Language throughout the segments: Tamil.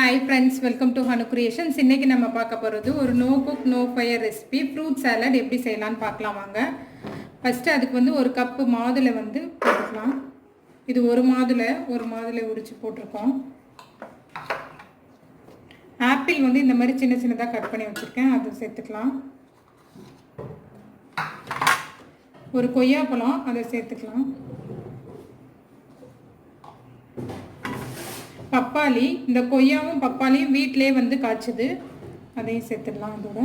Hi friends, welcome to Hanucreations. இன்னைக்கு நம்ம பார்க்க போறது ஒரு no cook no fire recipe fruit salad எப்படி செய்யலாம்னு பார்க்கலாம் வாங்க. ஃபர்ஸ்ட் அதுக்கு வந்து ஒரு கப் மாதுளை வந்து போட்டுக்கலாம். இது ஒரு மாதுளை உரிச்சு போட்டுருக்கோம். ஆப்பிள் வந்து இந்த மாதிரி சின்ன சின்னதா கட் பண்ணி வச்சிருக்கேன். அதை சேர்த்துக்கலாம். ஒரு கொய்யாப்பழம் அதை சேர்த்துக்கலாம். பப்பாளி இந்த கொய்யாவும் பப்பாளியும் வீட்டிலே வந்து காய்ச்சது அதையும் சேர்த்துடலாம். அதோட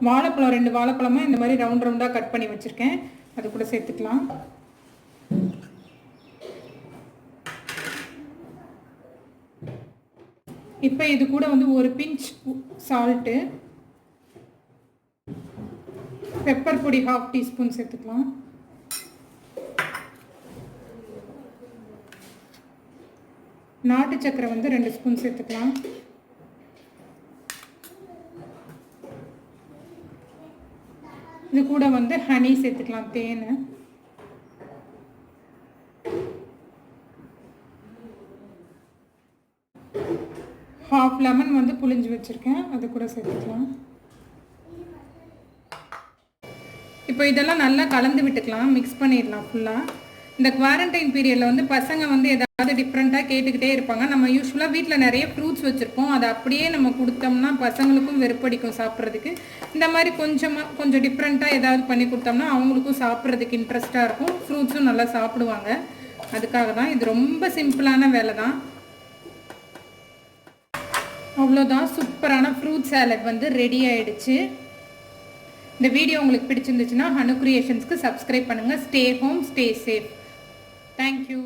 வாழைப்பழம் 2 வாழைப்பழமும் இந்த மாதிரி ரவுண்ட் ரவுண்டாக கட் பண்ணி வச்சுருக்கேன். அது கூட சேர்த்துக்கலாம். இப்போ இது கூட வந்து ஒரு பிஞ்ச் சால்ட்டு, பெப்பர் பொடி 1/2 டீஸ்பூன் சேர்த்துக்கலாம். நாட்டு சக்கரை வந்து 2 ஸ்பூன் சேர்த்துக்கலாம். இது கூட வந்து ஹனி சேர்த்துக்கலாம், தேன். ½ லெமன் வந்து புளிஞ்சு வச்சிருக்கேன், அது கூட சேர்த்துக்கலாம். இப்போ இதெல்லாம் நல்லா கலந்து விட்டுக்கலாம், மிக்ஸ் பண்ணிடலாம் ஃபுல்லாக. இந்த குவாரண்டைன் பீரியடில் வந்து பசங்க வந்து ஏதாவது டிஃப்ரெண்ட்டாக கேட்டுக்கிட்டே இருப்பாங்க. நம்ம யூஸ்வலாக வீட்டில் நிறைய ஃப்ரூட்ஸ் வச்சுருப்போம், அதை அப்படியே நம்ம கொடுத்தோம்னா பசங்களுக்கும் வெறுப்படிக்கும் சாப்பிட்றதுக்கு. இந்த மாதிரி கொஞ்சம் டிஃப்ரெண்ட்டாக ஏதாவது பண்ணி கொடுத்தோம்னா அவங்களுக்கும் சாப்பிட்றதுக்கு இன்ட்ரெஸ்ட்டாக இருக்கும், ஃப்ரூட்ஸும் நல்லா சாப்பிடுவாங்க. அதுக்காக தான் இது ரொம்ப சிம்பிளான வேலை தான். அவ்வளோதான், சூப்பரான ஃப்ரூட் சாலட் வந்து ரெடி ஆகிடுச்சு. இந்த வீடியோ உங்களுக்கு பிடிச்சிருந்துச்சுன்னா ஹனு கிரியேஷன்ஸ்க்கு சப்ஸ்கிரைப் பண்ணுங்கள். Stay home, stay safe. Thank you.